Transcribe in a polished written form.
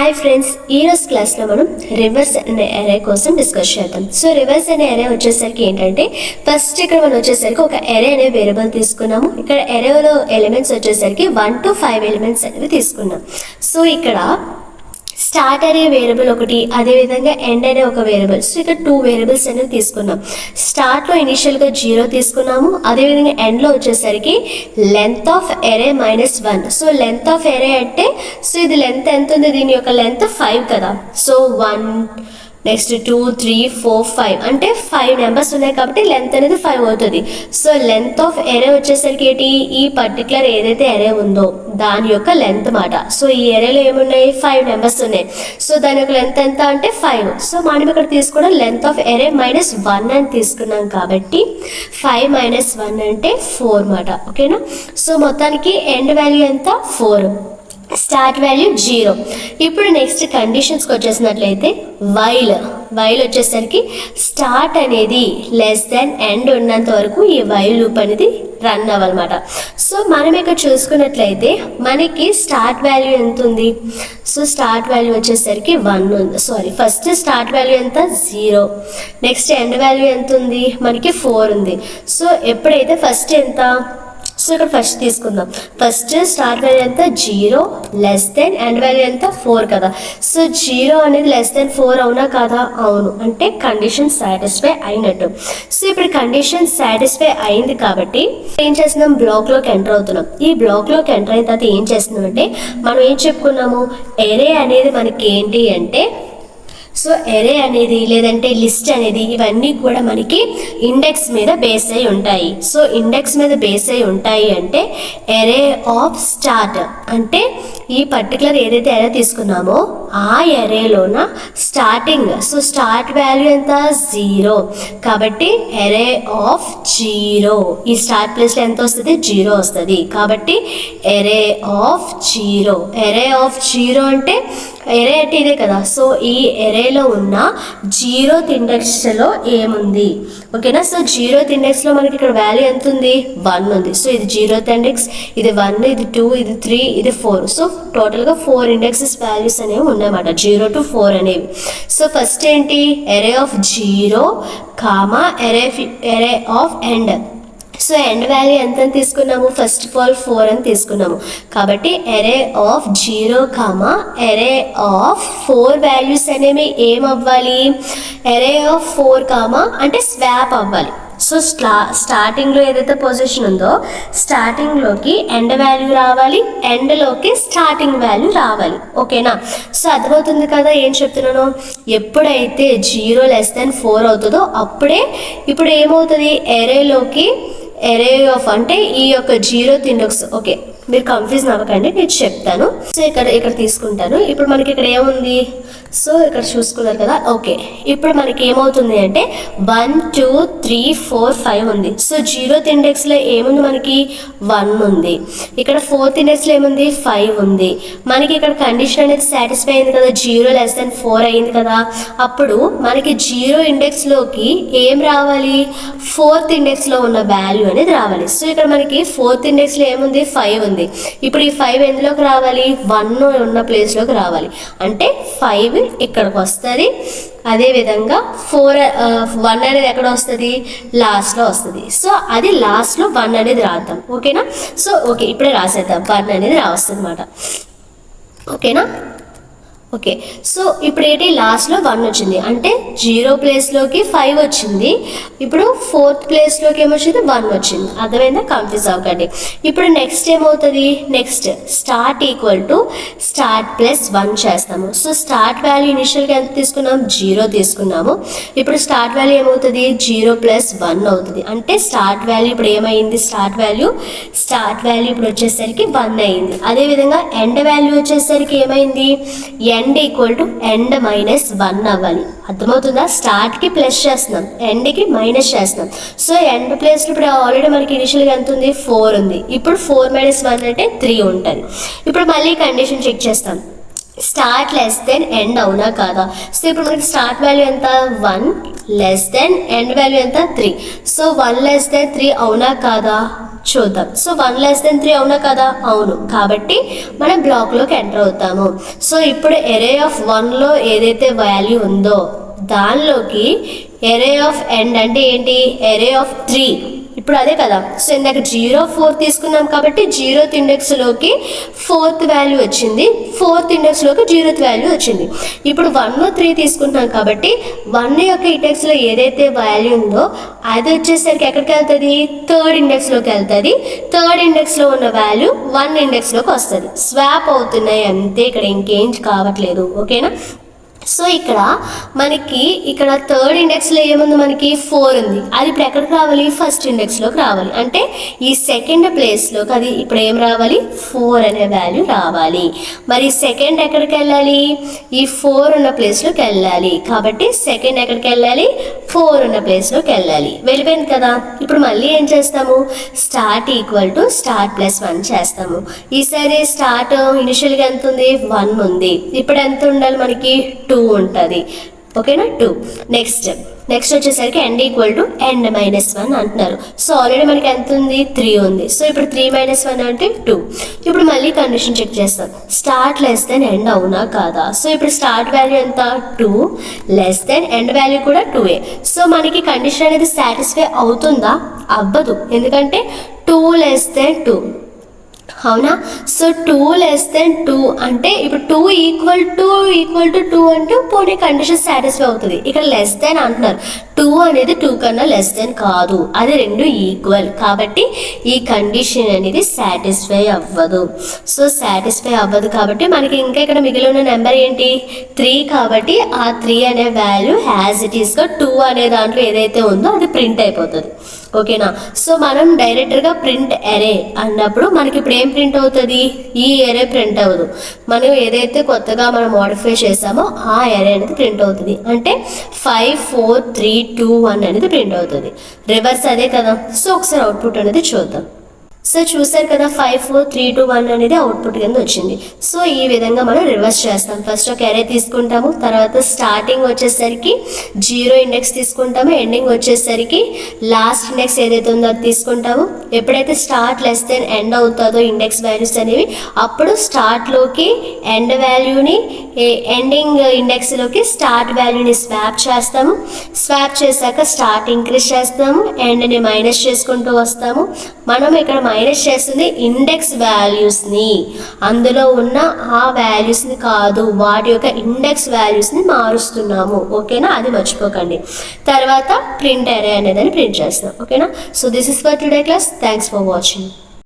Hi friends, ఈరోజు క్లాస్లో మనం రివర్స్ అనే అరే కోసం డిస్కస్ చేద్దాం. సో రివర్స్ అనే అరే వచ్చేసరికి ఏంటంటే ఫస్ట్ ఇక్కడ మనం వచ్చేసరికి ఒక అరే అనే వేరియబుల్ తీసుకున్నాము. ఇక్కడ అరేలో ఎలిమెంట్స్ వచ్చేసరికి 1 to 5 ఎలిమెంట్స్ అనేవి తీసుకున్నాం. సో ఇక్కడ స్టార్ట్ అనే వేరియబుల్ ఒకటి, అదేవిధంగా ఎండ్ అనే ఒక వేరియబుల్. సో ఇక్కడ 2 వేరియబుల్స్ అనేవి తీసుకున్నాం. స్టార్ట్లో ఇనిషియల్గా 0 తీసుకున్నాము, అదేవిధంగా ఎండ్లో వచ్చేసరికి length of array -1. So length of array అంటే సో ఇది లెంత్ ఎంత ఉంది, దీని యొక్క లెంత్ 5 కదా. సో 1 నెక్స్ట్ 2 3 4 5 అంటే 5 నెంబర్స్ ఉన్నాయి కాబట్టి లెంత్ అనేది 5 అవుతుంది. సో లెంత్ ఆఫ్ ఎరే వచ్చేసరికి ఏంటి, ఈ పర్టికులర్ ఏదైతే ఎరే ఉందో దాని యొక్క లెంత్ మాట. సో ఈ ఎరేలో ఏమున్నాయి, 5 నెంబర్స్ ఉన్నాయి. సో దాని యొక్క లెంత్ ఎంత అంటే 5. సో మనం ఇక్కడ తీసుకోవడం లెంత్ ఆఫ్ ఎరే -1 అని తీసుకున్నాం కాబట్టి 5 - 1 అంటే 4 మాట. ఓకేనా. సో మొత్తానికి ఎండ్ వాల్యూ ఎంత, 4. Start value 0. ఇప్పుడు నెక్స్ట్ కండిషన్స్కి వచ్చేసినట్లయితే వైల్ వచ్చేసరికి స్టార్ట్ అనేది లెస్ దెన్ ఎండ్ ఉన్నంత వరకు ఈ వైల్ లూప్ అనేది రన్ అవ్వాలన్నమాట. సో మనం ఇక్కడ చూసుకున్నట్లయితే మనకి స్టార్ట్ వాల్యూ ఎంత ఉంది, సో స్టార్ట్ వాల్యూ వచ్చేసరికి 1 ఉంది. ఫస్ట్ స్టార్ట్ వాల్యూ ఎంత, 0. నెక్స్ట్ ఎండ్ వాల్యూ ఎంత ఉంది, మనకి 4 ఉంది. సో ఎప్పుడైతే ఫస్ట్ ఎంత, సో ఇక్కడ ఫస్ట్ తీసుకుందాం. ఫస్ట్ స్టార్ట్ వాల్యూ ఎంత, 0 లెస్ దెన్ ఎండ్ వాల్యూ ఎంత, 4 కదా. సో 0 అనేది లెస్ దెన్ 4 అవునా కదా, అవును. అంటే కండిషన్ సాటిస్ఫై అయినట్టు. సో ఇప్పుడు కండిషన్ సాటిస్ఫై అయింది కాబట్టి ఏం చేస్తున్నాం, బ్లాక్లోకి ఎంటర్ అవుతున్నాం. ఈ బ్లాక్లోకి ఎంటర్ అయిన తర్వాత ఏం చేస్తున్నాం అంటే మనం ఏం చెప్పుకున్నాము, ఎరే అనేది మనకి ఏంటి అంటే సో ఎరే అనేది లేదంటే లిస్ట్ అనేది ఇవన్నీ కూడా మనకి ఇండెక్స్ మీద బేస్ అయి ఉంటాయి. సో ఇండెక్స్ మీద బేస్ అయి ఉంటాయి అంటే ఎరే ఆఫ్ స్టార్ట్ అంటే ఈ పర్టికులర్ ఏదైతే ఎరే తీసుకున్నామో ఆ ఎరేలోన స్టార్టింగ్, సో స్టార్ట్ వాల్యూ ఎంత, 0 కాబట్టి ఎరే ఆఫ్ 0, ఈ స్టార్ట్ ప్లేస్లో ఎంత వస్తుంది, 0 వస్తుంది. కాబట్టి ఎరే ఆఫ్ 0. ఎరే ఆఫ్ 0 అంటే ఎరే అంటే ఇదే కదా. సో ఈ ఎరేలో ఉన్న 0th ఇండెక్స్లో ఏముంది, ఓకేనా. సో 0th ఇండెక్స్లో మనకి ఇక్కడ వాల్యూ ఎంత ఉంది, 1 ఉంది. సో ఇది 0th ఇండెక్స్, ఇది 1, ఇది 2, ఇది 3, ఇది 4. సో టోటల్గా 4 ఇండెక్సెస్ వాల్యూస్ అనేవి ఉన్నాయన్నమాట, 0 to 4 అనేవి. సో ఫస్ట్ ఏంటి, ఎరే of 0 comma ఎరే of end. So end value ఎంత అని తీసుకున్నాము, ఫస్ట్ ఆఫ్ ఆల్ 4 అని తీసుకున్నాము. కాబట్టి ఎరే ఆఫ్ 0 కామా ఎరే ఆఫ్ 4 వాల్యూస్ అనేవి ఏమవ్వాలి, ఎరే ఆఫ్ 4 కామా అంటే స్వాప్ అవ్వాలి. సో స్టార్టింగ్లో ఏదైతే పొజిషన్ ఉందో స్టార్టింగ్లోకి ఎండ్ వాల్యూ రావాలి, ఎండ్లోకి స్టార్టింగ్ వాల్యూ రావాలి. ఓకేనా. సో అర్థమవుతుంది కదా ఏం చెప్తున్నాను. ఎప్పుడైతే 0 లెస్ దెన్ 4 అవుతుందో అప్పుడే ఇప్పుడు ఏమవుతుంది, ఎరేలోకి ఎరే ఆఫ్ అంటే ఈ యొక్క 0th ఇండెక్స్. ఓకే, మీరు కన్ఫ్యూజన్ అవ్వకండి, నేను చెప్తాను. సో ఇక్కడ తీసుకుంటాను. ఇప్పుడు మనకి ఇక్కడ ఏముంది, సో ఇక్కడ చూసుకున్నారు కదా. ఓకే, ఇప్పుడు మనకి ఏమవుతుంది అంటే 1 2 3 4 5 ఉంది. సో 0th ఇండెక్స్లో ఏముంది, మనకి 1 ఉంది. ఇక్కడ 4th ఇండెక్స్లో ఏముంది, 5 ఉంది. మనకి ఇక్కడ కండిషన్ అనేది సాటిస్ఫై అయింది కదా, 0 లెస్ దెన్ 4 అయింది కదా. అప్పుడు మనకి 0 ఇండెక్స్లోకి ఏం రావాలి, 4th ఇండెక్స్లో ఉన్న వాల్యూ అనేది రావాలి. సో ఇక్కడ మనకి 4th ఇండెక్స్లో ఏముంది, 5 ఉంది. ఇప్పుడు ఈ 5 ఎందులోకి రావాలి, 1 ఉన్న ప్లేస్లోకి రావాలి. అంటే 5 ఇక్కడికి వస్తుంది. అదేవిధంగా 1 అనేది ఎక్కడ వస్తుంది, లాస్ట్లో వస్తుంది. సో అది లాస్ట్లో 1 అనేది రాద్దాం. ఓకేనా. సో ఓకే, ఇప్పుడే రాసేద్దాం, 1 అనేది రాస్తుంది అన్నమాట. ఓకేనా. ఓకే, సో ఇప్పుడు ఏంటి, లాస్ట్లో 1 వచ్చింది అంటే 0 ప్లేస్లోకి 5 వచ్చింది. ఇప్పుడు 4th ప్లేస్లోకి ఏమొచ్చింది, 1 వచ్చింది. అర్థమైందా, కన్ఫ్యూజ్ అవ్వకండి. ఇప్పుడు నెక్స్ట్ ఏమవుతుంది, next start equal to start plus 1 చేస్తాము. సో స్టార్ట్ వాల్యూ ఇనిషియల్గా ఎంత తీసుకున్నాం, 0 తీసుకున్నాము. ఇప్పుడు స్టార్ట్ వాల్యూ ఏమవుతుంది, 0 + 1 అవుతుంది. అంటే స్టార్ట్ వాల్యూ ఇప్పుడు ఏమైంది, స్టార్ట్ వాల్యూ ఇప్పుడు వచ్చేసరికి 1 అయింది. అదేవిధంగా ఎండ్ వాల్యూ వచ్చేసరికి ఏమైంది, ఎండ్ ఈక్వల్ టు ఎండ్ -1 అవ్వాలి. అర్థమవుతుందా, స్టార్ట్కి ప్లస్ చేస్తున్నాం, ఎండ్కి మైనస్ చేస్తున్నాం. సో ఎండ్ ప్లేస్లో ఇప్పుడు ఆల్రెడీ మనకి ఇనిషియల్గా ఎంత ఉంది, 4 ఉంది. ఇప్పుడు 4 - 1 అంటే 3 ఉంటుంది. ఇప్పుడు మళ్ళీ కండిషన్ చెక్ చేస్తాం, స్టార్ట్ లెస్ దెన్ ఎండ్ అవునా కాదా. సో ఇప్పుడు మనకి స్టార్ట్ వాల్యూ ఎంత, 1 లెస్ దెన్ ఎండ్ వాల్యూ ఎంత, 3. సో 1 లెస్ దెన్ 3 అవునా కాదా, చూద్దాం. సో 1 <3 అవునా కదా? అవును. కాబట్టి మనం బ్లాక్లోకి ఎంటర్ అవుతాము. సో ఇప్పుడు ఎరే ఆఫ్ 1లో ఏదైతే వాల్యూ ఉందో దానిలోకి ఎరే ఆఫ్ ఎండ్ అంటే ఏంటి? ఎరే ఆఫ్ 3. ఇప్పుడు అదే కదా. సో ఇందాక 0 4 తీసుకున్నాం కాబట్టి 0th ఇండెక్స్లోకి 4th వాల్యూ వచ్చింది, 4th ఇండెక్స్లోకి 0th వాల్యూ వచ్చింది. ఇప్పుడు 1 3 తీసుకుంటున్నాం కాబట్టి 1 యొక్క ఇండెక్స్లో ఏదైతే వాల్యూ ఉందో అది వచ్చేసరికి ఎక్కడికి వెళ్తుంది? 3rd ఇండెక్స్లోకి వెళ్తుంది. 3rd ఇండెక్స్లో ఉన్న వాల్యూ 1 ఇండెక్స్లోకి వస్తుంది. స్వాప్ అవుతున్నాయి అంతే, ఇక్కడ ఇంకేం కావట్లేదు. ఓకేనా? సో ఇక్కడ మనకి ఇక్కడ 3rd ఇండెక్స్లో ఏముంది? మనకి 4 ఉంది. అది ఇప్పుడు ఎక్కడికి రావాలి? 1st ఇండెక్స్లోకి రావాలి. అంటే ఈ 2nd ప్లేస్లోకి అది ఇప్పుడు ఏం రావాలి? 4 అనే వాల్యూ రావాలి. మరి 2nd ఎక్కడికి వెళ్ళాలి? ఈ 4 ఉన్న ప్లేస్లోకి వెళ్ళాలి. కాబట్టి 2nd ఎక్కడికి వెళ్ళాలి? 4 ఉన్న ప్లేస్లోకి వెళ్ళాలి. వెళ్ళిపోయింది కదా. ఇప్పుడు మళ్ళీ ఏం చేస్తాము? Start equal to start plus 1 చేస్తాము. ఈసారి స్టార్ట్ ఇనిషియల్గా ఎంత ఉంది? 1 ఉంది. ఇప్పుడు ఎంత ఉండాలి మనకి? 2 ఉంటుంది. ఓకేనా? 2. నెక్స్ట్ వచ్చేసరికి ఎండ్ ఈక్వల్ టు ఎండ్ -1 అంటున్నారు. సో ఆల్రెడీ మనకి ఎంత ఉంది? 3 ఉంది. సో ఇప్పుడు 3 - 1 అంటే 2. ఇప్పుడు మళ్ళీ కండిషన్ చెక్ చేస్తాం. స్టార్ట్ లెస్ దెన్ ఎండ్ అవునా కాదా? సో ఇప్పుడు స్టార్ట్ వాల్యూ ఎంత? 2 లెస్ దెన్ ఎండ్ వాల్యూ కూడా 2. సో మనకి కండిషన్ అనేది సాటిస్ఫై అవుతుందా? అవ్వదు. ఎందుకంటే 2 లెస్ దెన్ 2. అవునా? సో 2 లెస్ దెన్ 2 అంటే ఇప్పుడు 2 ఈక్వల్ టు 2 అంటే పోనీ కండిషన్ సాటిస్ఫై అవుతుంది. ఇక్కడ లెస్ దెన్ అంటున్నారు. 2 అనేది 2 కన్నా లెస్ దెన్ కాదు, అది 2 ఈక్వల్. కాబట్టి ఈ కండిషన్ అనేది సాటిస్ఫై అవ్వదు. సో సాటిస్ఫై అవ్వదు కాబట్టి మనకి ఇంకా ఇక్కడ మిగిలి ఉన్న నెంబర్ ఏంటి? 3. కాబట్టి ఆ 3 అనే వాల్యూ యాజ్ ఇట్ ఈస్గా 2 అనే దాంట్లో ఏదైతే ఉందో అది ప్రింట్ అయిపోతుంది. ఓకేనా? సో మనం డైరెక్ట్గా ప్రింట్ ఎరే అన్నప్పుడు మనకి ఇప్పుడు ఏం ప్రింట్ అవుతుంది? ఈ ఎరే ప్రింట్ అవ్వదు. మనం ఏదైతే కొత్తగా మనం మోడిఫై చేసామో ఆ ఎరే అనేది ప్రింట్ అవుతుంది. అంటే 5 4 3 2 1 అనేది ప్రింట్ అవుతుంది. రివర్స్ అదే కదా. సో ఒకసారి అవుట్పుట్ అనేది చూద్దాం. సో చూసారు కదా, 5 4 3 2 1 అనేది అవుట్పుట్ కింద వచ్చింది. సో ఈ విధంగా మనం రివర్స్ చేస్తాం. ఫస్ట్ ఒక ఎరే తీసుకుంటాము, తర్వాత స్టార్టింగ్ వచ్చేసరికి 0 ఇండెక్స్ తీసుకుంటాము, ఎండింగ్ వచ్చేసరికి లాస్ట్ ఇండెక్స్ ఏదైతే ఉందో అది తీసుకుంటాము. ఎప్పుడైతే స్టార్ట్ లెస్ దెన్ ఎండ్ అవుతుందో ఇండెక్స్ వాల్యూస్ అనేవి, అప్పుడు స్టార్ట్లోకి ఎండ్ వాల్యూని ఎండింగ్ ఇండెక్స్లోకి స్టార్ట్ వాల్యూని స్వాప్ చేస్తాము. స్వాప్ చేశాక స్టార్ట్ ఇంక్రీజ్ చేస్తాము, ఎండ్ని మైనస్ చేసుకుంటూ వస్తాము. మనం ఇక్కడ మైనస్ చేస్తుంది ఇండెక్స్ వాల్యూస్ని, అందులో ఉన్న ఆ వాల్యూస్ని కాదు, వాటి యొక్క ఇండెక్స్ వాల్యూస్ని మారుస్తున్నాము. ఓకేనా? అది మర్చిపోకండి. తర్వాత ప్రింట్ ఎరే అనేది ప్రింట్ చేస్తాం. ఓకేనా? So this is for today class. Thanks for watching.